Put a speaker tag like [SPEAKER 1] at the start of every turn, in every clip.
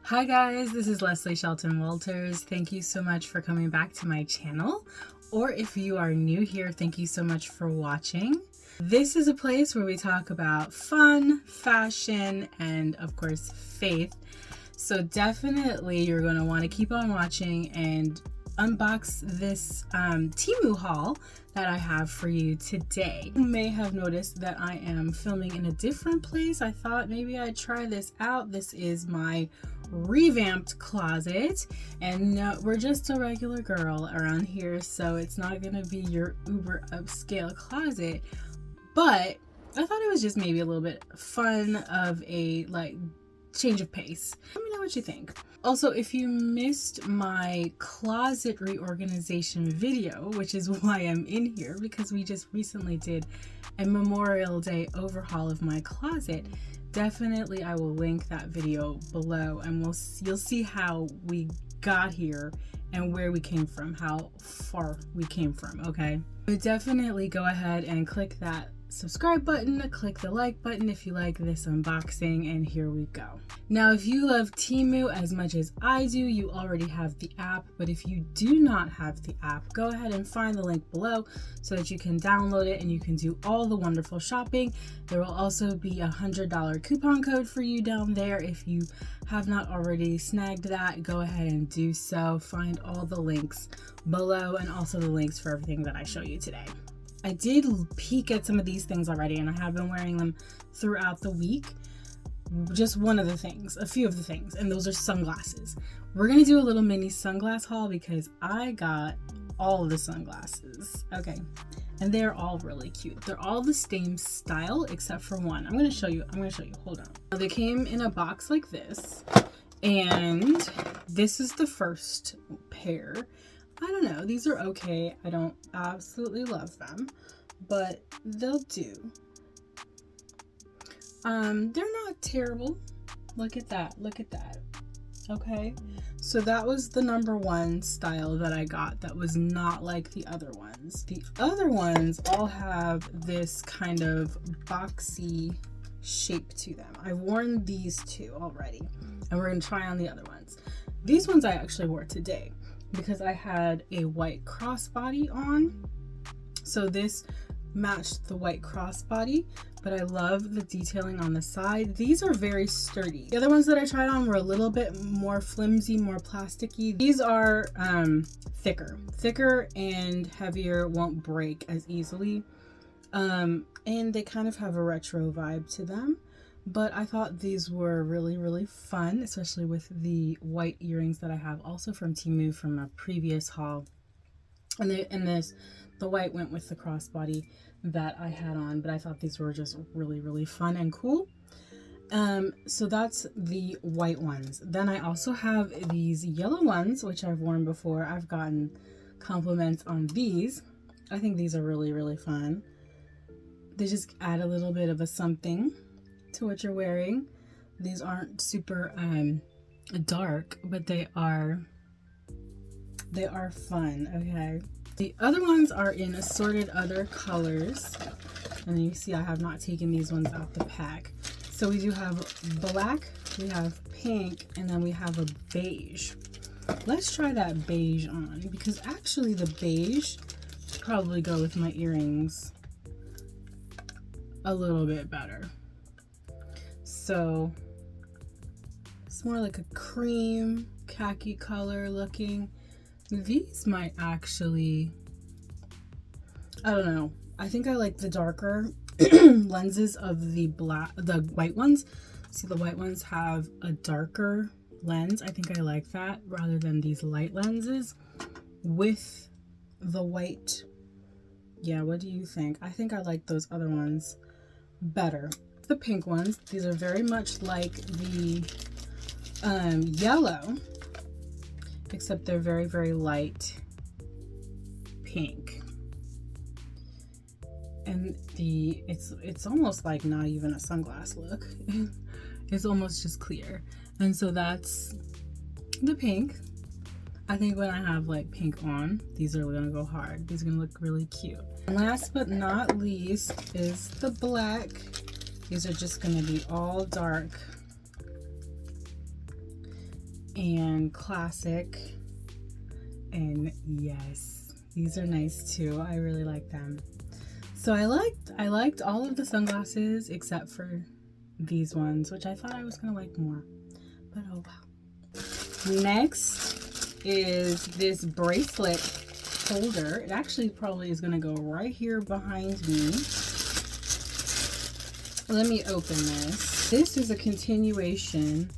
[SPEAKER 1] Hi guys, this is Leslie Shelton Walters. Thank you so much for coming back to my channel. Or if you are new here, thank you so much for watching. This is a place where we talk about fun, fashion, and of course, faith. So definitely you're going to want to keep on watching and unbox this Temu haul that I have for you today. You may have noticed that I am filming in a different place. I thought maybe I'd try this out. This is my revamped closet, and no, we're just a regular girl around here, so it's not gonna be your uber upscale closet, but I thought it was just maybe a little bit fun of a change of pace. Let me know what you think. Also, if you missed my closet reorganization video, which is why I'm in here, because we just recently did a Memorial Day overhaul of my closet, definitely I will link that video below, and you'll see how we got here and where we came from, how far we came from, okay? So definitely go ahead and click that subscribe button, click the like button if you like this unboxing, and here we go. Now, if you love Temu as much as I do, you already have the app, but if you do not have the app, go ahead and find the link below so that you can download it and you can do all the wonderful shopping. There will also be a $100 coupon code for you down there. If you have not already snagged that, go ahead and do so. Find all the links below and also the links for everything that I show you today. I did peek at some of these things already, and I have been wearing them throughout the week. Just one of the things, a few of the things, and those are sunglasses. We're gonna do a little mini sunglass haul because I got all of the sunglasses, okay? And they're all really cute. They're all the same style except for one. I'm gonna show you, hold on. Now, they came in a box like this, and this is the first pair. I don't know, these are okay. I don't absolutely love them, but they'll do. They're not terrible. Look at that, okay? So that was the number one style that I got that was not like the other ones. The other ones all have this kind of boxy shape to them. I've worn these two already, and we're gonna try on the other ones. These ones I actually wore today because I had a white crossbody on, so this matched the white crossbody, but I love the detailing on the side. These are very sturdy. The other ones that I tried on were a little bit more flimsy, more plasticky. These are thicker and heavier, won't break as easily, and they kind of have a retro vibe to them. But I thought these were really fun, especially with the white earrings that I have also from Temu from a previous haul. And the white went with the crossbody that I had on, but I thought these were just really fun and cool. So that's the white ones. Then I also have these yellow ones, which I've worn before. I've gotten compliments on these. I think these are really fun. They just add a little bit of a something to what you're wearing. These aren't super dark, but they are fun, okay? The other ones are in assorted other colors, and you see I have not taken these ones out the pack. So we do have black, we have pink, and then we have a beige. Let's try that beige on, because actually the beige should probably go with my earrings a little bit better. So it's more like a cream khaki color looking. These might actually, I don't know, I think I like the darker lenses of the white ones. See, the white ones have a darker lens. I think I like that rather than these light lenses with the white. Yeah, what do you think? I think I like those other ones better. The pink ones, these are very much like the yellow, except they're very light pink, and it's almost like not even a sunglass look. It's almost just clear. And so that's the pink. I think when I have like pink on, these are gonna go hard. These are gonna look really cute. And last but not least is the black. These are just going to be all dark and classic. And yes, these are nice too. I really like them. So I liked all of the sunglasses except for these ones, which I thought I was gonna like more, but oh wow. Next is this bracelet holder. It actually probably is gonna go right here behind me. Let me open this. This is a continuation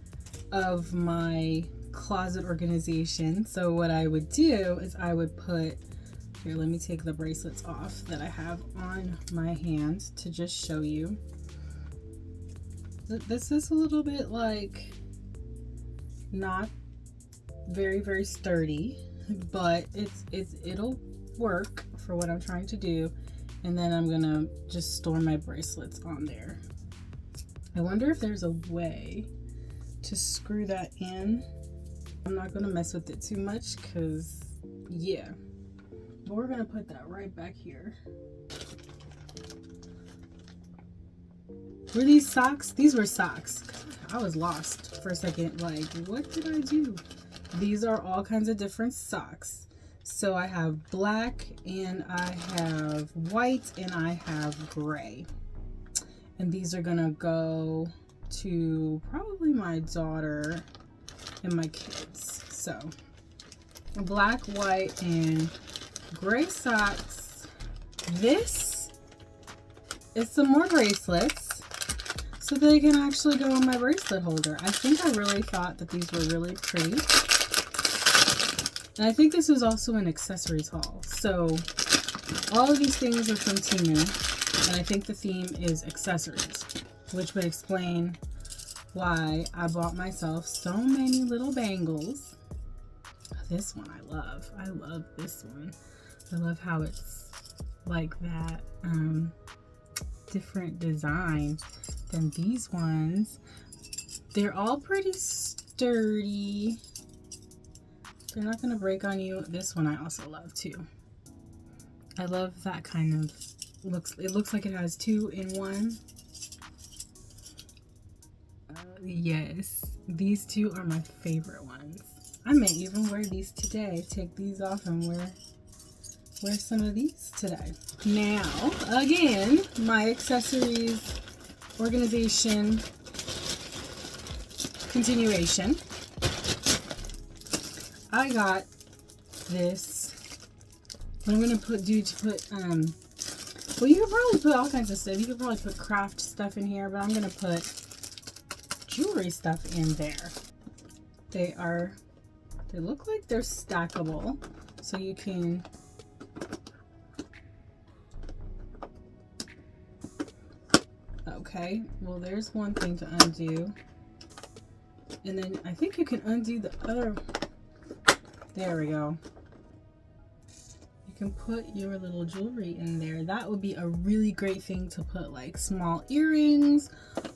[SPEAKER 1] of my closet organization. So what I would do is I would put, here, let me take the bracelets off that I have on my hand to just show you. This is a little bit like not very sturdy, but it'll work for what I'm trying to do. And then I'm gonna just store my bracelets on there. I wonder if there's a way to screw that in. I'm not gonna mess with it too much because yeah, but we're gonna put that right back here. Were these socks? These were socks. I was lost for a second, like what did I do? These are all kinds of different socks. So I have black and I have white and I have gray. And these are gonna go to probably my daughter and my kids. So black, white, and gray socks. This is some more bracelets so they can actually go in my bracelet holder. I think I really thought that these were really pretty. And I think this was also an accessories haul. So all of these things are from Temu, and I think the theme is accessories, which would explain why I bought myself so many little bangles. This one I love. I love this one. I love how it's like that different design than these ones. They're all pretty sturdy. They're not gonna break on you. This one I also love too. I love that kind of it looks like it has two in one. Yes, these two are my favorite ones. I may even wear these today. Take these off and wear some of these today. Now, again, my accessories organization continuation. I got this. What I'm gonna well, you could probably put all kinds of stuff. You could probably put craft stuff in here, but I'm gonna put jewelry stuff in there. They look like they're stackable, so you can okay, well there's one thing to undo, and then I think you can undo the other. There we go. You can put your little jewelry in there. That would be a really great thing to put like small earrings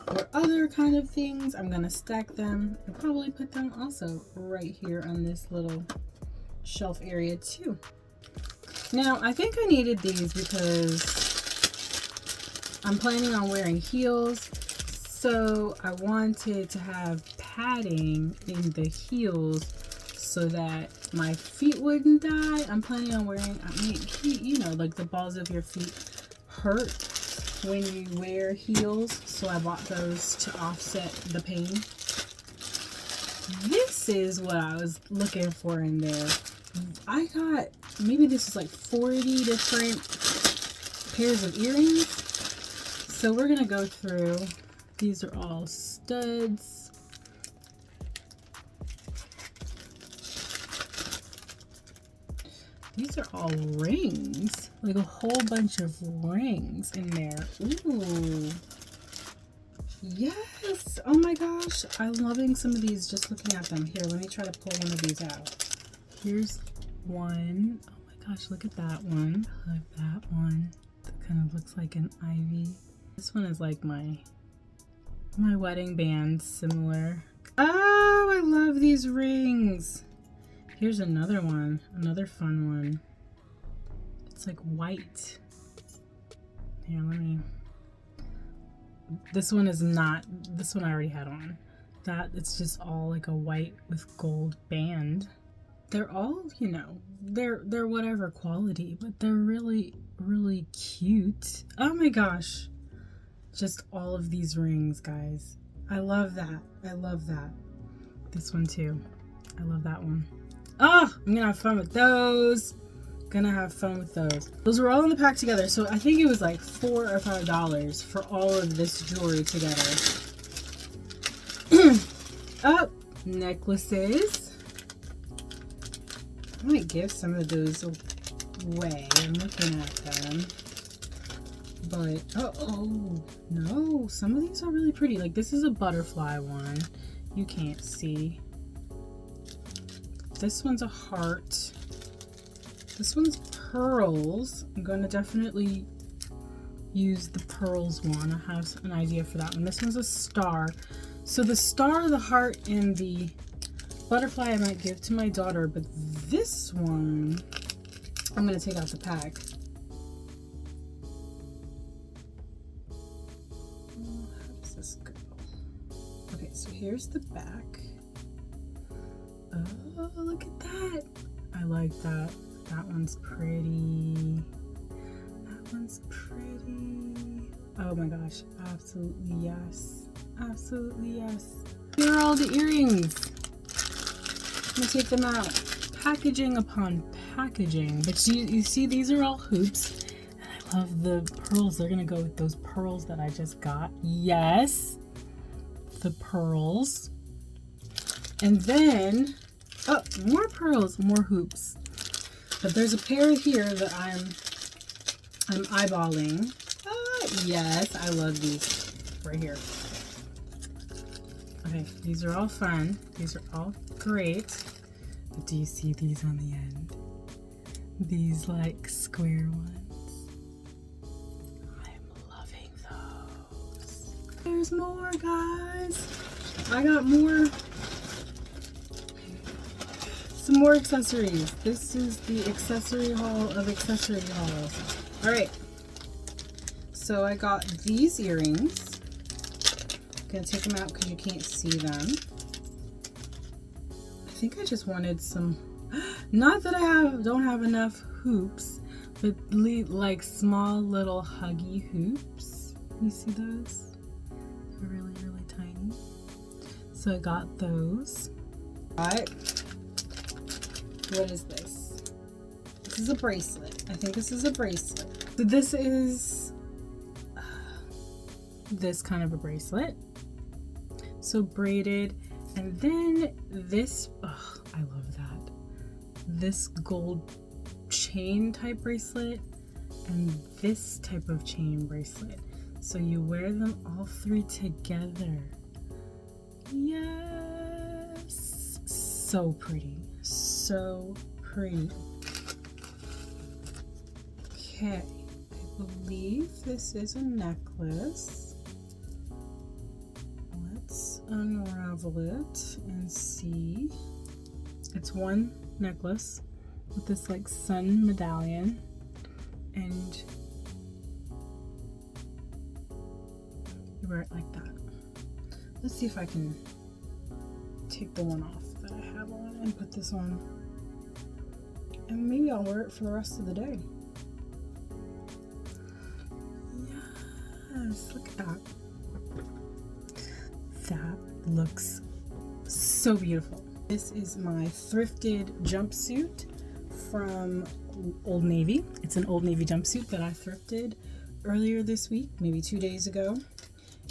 [SPEAKER 1] or other kind of things. I'm gonna stack them and probably put them also right here on this little shelf area too. Now I think I needed these because I'm planning on wearing heels, so I wanted to have padding in the heels so that my feet wouldn't die. I'm planning on wearing, you know, like the balls of your feet hurt when you wear heels, so I bought those to offset the pain. This is what I was looking for in there. I got, maybe this is like 40 different pairs of earrings. So we're gonna go through. These are all studs. These are all rings, like a whole bunch of rings in there. Ooh, yes! Oh my gosh, I'm loving some of these just looking at them. Here, let me try to pull one of these out. Here's one. Oh my gosh, look at that one. I like that one. That kind of looks like an ivy. This one is like my wedding band, similar. Oh, I love these rings. Here's another one, another fun one. It's like white. Here, let me. This one is not, this one I already had on. that it's just all like a white with gold band. They're all, you know, they're whatever quality, but they're really, really cute. Oh my gosh. Just all of these rings, guys. I love that. I love that. This one too. I love that one. Oh, I'm gonna have fun with those. Gonna have fun with those. Those were all in the pack together, so I think it was like $4 or $5 for all of this jewelry together. Oh, necklaces. I might give some of those away. I'm looking at them. But, oh, no. Some of these are really pretty. Like, this is a butterfly one. You can't see. This one's a heart. This one's pearls. I'm going to definitely use the pearls one. I have an idea for that one. This one's a star. So the star, the heart, and the butterfly I might give to my daughter, but this one I'm going to take out the pack. How does this go? Okay, so here's the back. Oh, look at that. I like that. That one's pretty. That one's pretty. Oh my gosh, absolutely yes. Absolutely yes. Here are all the earrings. I'm gonna take them out. Packaging upon packaging. But you see, these are all hoops. And I love the pearls. They're gonna go with those pearls that I just got. Yes. The pearls. And then, oh, more pearls, more hoops. But there's a pair here that I'm eyeballing. Yes, I love these right here. Okay, these are all fun. These are all great. But do you see these on the end? These like square ones. I am loving those. There's more, guys. I got more. Some more accessories. This is the accessory haul of accessory hauls. All right. So I got these earrings. I'm gonna take them out because you can't see them. I think I just wanted some. Not that I don't have enough hoops, but like small little huggy hoops. You see those? They're really, really tiny. So I got those. All right. What is this? This is a bracelet. I think this is a bracelet. So this is this kind of a bracelet. So braided. And then this, oh, I love that. This gold chain type bracelet and this type of chain bracelet. So you wear them all three together. Yes. So pretty. So pretty. Okay, I believe this is a necklace. Let's unravel it and see. It's one necklace with this like sun medallion, and you wear it like that. Let's see if I can take the one off that I have on and put this on, and maybe I'll wear it for the rest of the day. Yes, look at that. That looks so beautiful. This is my thrifted jumpsuit from Old Navy. It's an Old Navy jumpsuit that I thrifted earlier this week, maybe 2 days ago,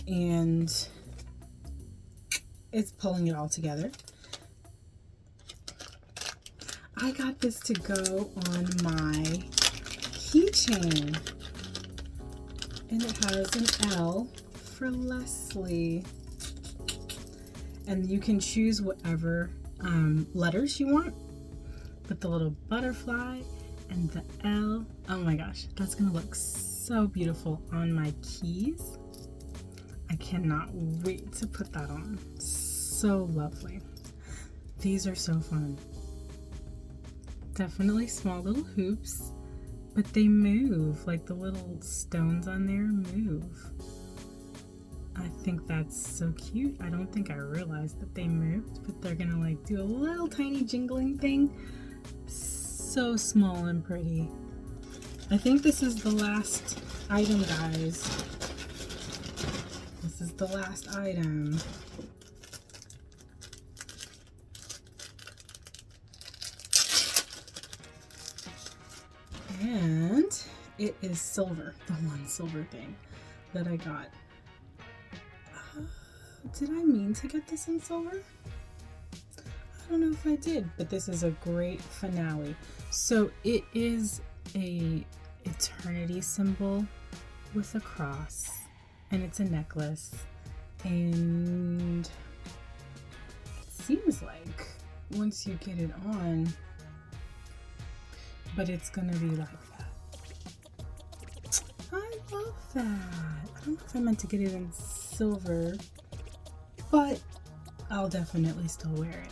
[SPEAKER 1] and it's pulling it all together. I got this to go on my keychain, and it has an L for Leslie, and you can choose whatever letters you want, but the little butterfly and the L, oh my gosh, that's gonna look so beautiful on my keys. I cannot wait to put that on. So lovely. These are so fun. Definitely small little hoops, but they move. Like the little stones on there move. I think that's so cute. I don't think I realized that they moved, but they're gonna like do a little tiny jingling thing. So small and pretty. I think this is the last item, guys. This is the last item. And it is silver, the one silver thing that I got. Did I mean to get this in silver? I don't know if I did, but this is a great finale. So it is a eternity symbol with a cross, and it's a necklace, and it seems like once you get it on, but it's gonna be like that. I love that. I don't know if I meant to get it in silver, but I'll definitely still wear it.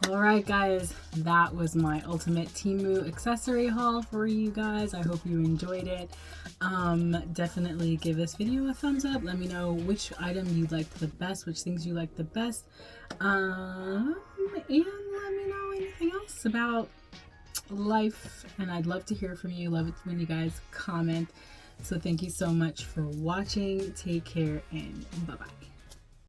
[SPEAKER 1] Alright guys, that was my ultimate Temu accessory haul for you guys. I hope you enjoyed it. Definitely give this video a thumbs up. Let me know which item you liked the best, which things you liked the best. And let me know anything else about life, and I'd love to hear from you. Love it when you guys comment. So thank you so much for watching. Take care and bye-bye.